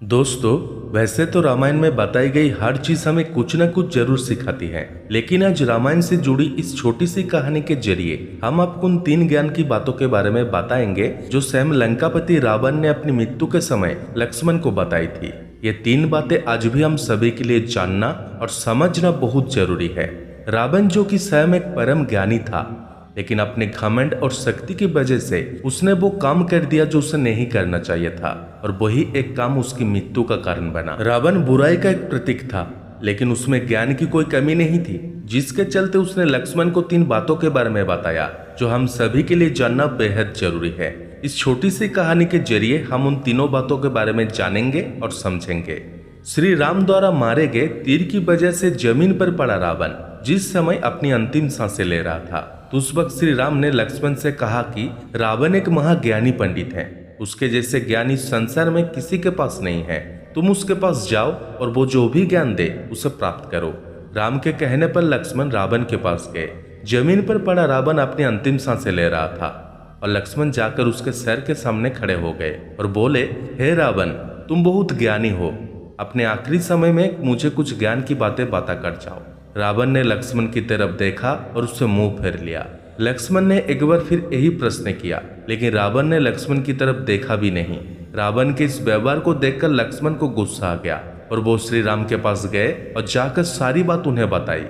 दोस्तों, वैसे तो रामायण में बताई गई हर चीज हमें कुछ न कुछ जरूर सिखाती है, लेकिन आज रामायण से जुड़ी इस छोटी सी कहानी के जरिए हम आपको उन 3 ज्ञान की बातों के बारे में बताएंगे जो स्वयं लंकापति रावण ने अपनी मृत्यु के समय लक्ष्मण को बताई थी। ये 3 बातें आज भी हम सभी के लिए जानना और समझना बहुत जरूरी है। रावण जो कि स्वयं एक परम ज्ञानी था, लेकिन अपने घमंड और शक्ति की वजह से उसने वो काम कर दिया जो उसे नहीं करना चाहिए था, और वही एक काम उसकी मृत्यु का कारण बना। रावण बुराई का एक प्रतीक था, लेकिन उसमें ज्ञान की कोई कमी नहीं थी, जिसके चलते उसने लक्ष्मण को 3 बातों के बारे में बताया जो हम सभी के लिए जानना बेहद जरूरी है। इस छोटी सी कहानी के जरिए हम उन तीनों बातों के बारे में जानेंगे और समझेंगे। श्री राम द्वारा मारे गए तीर की वजह से जमीन पर पड़ा रावण जिस समय अपनी अंतिम सांसें ले रहा था, तो उस वक्त श्री राम ने लक्ष्मण से कहा कि रावण एक महाज्ञानी पंडित है, उसके जैसे ज्ञानी संसार में किसी के पास नहीं है। तुम उसके पास जाओ और वो जो भी ज्ञान दे उसे प्राप्त करो। राम के कहने पर लक्ष्मण रावण के पास गए। जमीन पर पड़ा रावण अपनी अंतिम सांसें ले रहा था, और लक्ष्मण जाकर उसके सर के सामने खड़े हो गए और बोले, हे रावण, तुम बहुत ज्ञानी हो, अपने आखिरी समय में मुझे कुछ ज्ञान की बातें बता कर जाओ। रावण ने लक्ष्मण की तरफ देखा और उससे मुंह फेर लिया। लक्ष्मण ने एक बार फिर यही प्रश्न किया, लेकिन रावण ने लक्ष्मण की तरफ देखा भी नहीं। रावण के इस व्यवहार को देखकर लक्ष्मण को गुस्सा आ गया और वो श्री राम के पास गए और जाकर सारी बात उन्हें बताई।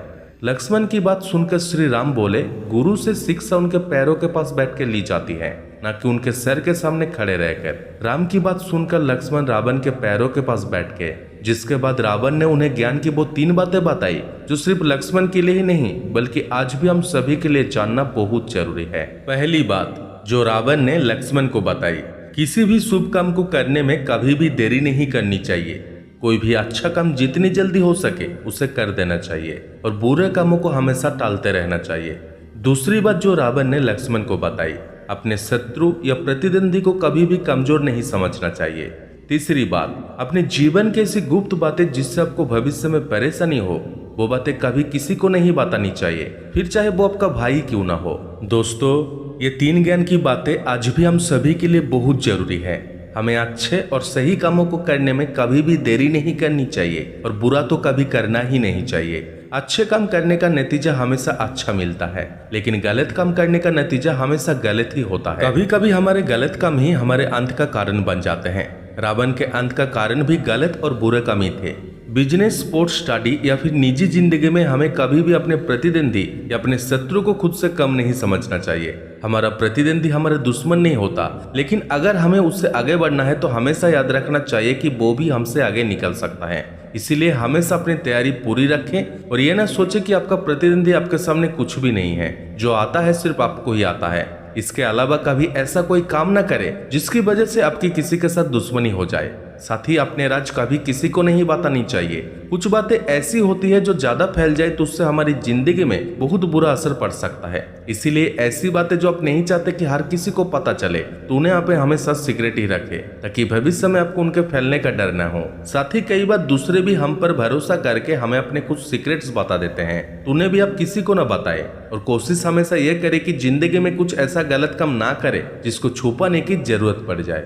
लक्ष्मण की बात सुनकर श्री राम बोले, गुरु से शिक्षा उनके पैरों के पास बैठ कर ली जाती है, न कि उनके सर के सामने खड़े रहकर। राम की बात सुनकर लक्ष्मण रावण के पैरों के पास बैठ गए, जिसके बाद रावण ने उन्हें ज्ञान की वो 3 बातें बताई जो सिर्फ लक्ष्मण के लिए ही नहीं बल्कि आज भी हम सभी के लिए जानना बहुत जरूरी है। पहली बात जो रावण ने लक्ष्मण को बताई, किसी भी शुभ काम को करने में कभी भी देरी नहीं करनी चाहिए। कोई भी अच्छा काम जितनी जल्दी हो सके उसे कर देना चाहिए और बुरे कामों को हमेशा टालते रहना चाहिए। दूसरी बात जो रावण ने लक्ष्मण को बताई, अपने शत्रु या प्रतिद्वंदी को कभी भी कमजोर नहीं समझना चाहिए। तीसरी बात, अपने जीवन की ऐसी गुप्त बातें जिससे आपको भविष्य में परेशानी हो, वो बातें कभी किसी को नहीं बतानी चाहिए, फिर चाहे वो आपका भाई क्यों ना हो। दोस्तों, ये 3 ज्ञान की बातें आज भी हम सभी के लिए बहुत जरूरी है। हमें अच्छे और सही कामों को करने में कभी भी देरी नहीं करनी चाहिए और बुरा तो कभी करना ही नहीं चाहिए। अच्छे काम करने का नतीजा हमेशा अच्छा मिलता है, लेकिन गलत काम करने का नतीजा हमेशा गलत ही होता है। कभी कभी हमारे गलत काम ही हमारे अंत का कारण बन जाते हैं। रावण के अंत का कारण भी गलत और बुरे काम ही थे। बिजनेस, स्पोर्ट्स, स्टडी या फिर निजी जिंदगी में हमें कभी भी अपने प्रतिद्वंदी या अपने शत्रु को खुद से कम नहीं समझना चाहिए। हमारा प्रतिद्वंदी हमारा दुश्मन नहीं होता, लेकिन अगर हमें उससे आगे बढ़ना है तो हमेशा याद रखना चाहिए कि वो भी हमसे आगे निकल सकता है। इसीलिए हमेशा अपनी तैयारी पूरी रखें और ये ना सोचे कि आपका प्रतिद्वंदी आपके सामने कुछ भी नहीं है। जो आता है सिर्फ आपको ही आता है। इसके अलावा कभी ऐसा कोई काम ना करें जिसकी वजह से आपकी किसी के साथ दुश्मनी हो जाए। साथ ही अपने राज कभी किसी को नहीं बतानी चाहिए। कुछ बातें ऐसी होती है जो ज्यादा फैल जाए तो उससे हमारी जिंदगी में बहुत बुरा असर पड़ सकता है। इसीलिए ऐसी बातें जो आप नहीं चाहते कि हर किसी को पता चले, तो उन्हें आप हमेशा सीक्रेट ही रखें, ताकि भविष्य में आपको उनके फैलने का डर न हो। साथ ही कई बार दूसरे भी हम पर भरोसा करके हमें अपने कुछ सीक्रेट्स बता देते हैं, तो उन्हें भी आप किसी को न बताएं। और कोशिश हमेशा ये करें कि जिंदगी में कुछ ऐसा गलत काम ना करे जिसको छुपाने की जरूरत पड़ जाए।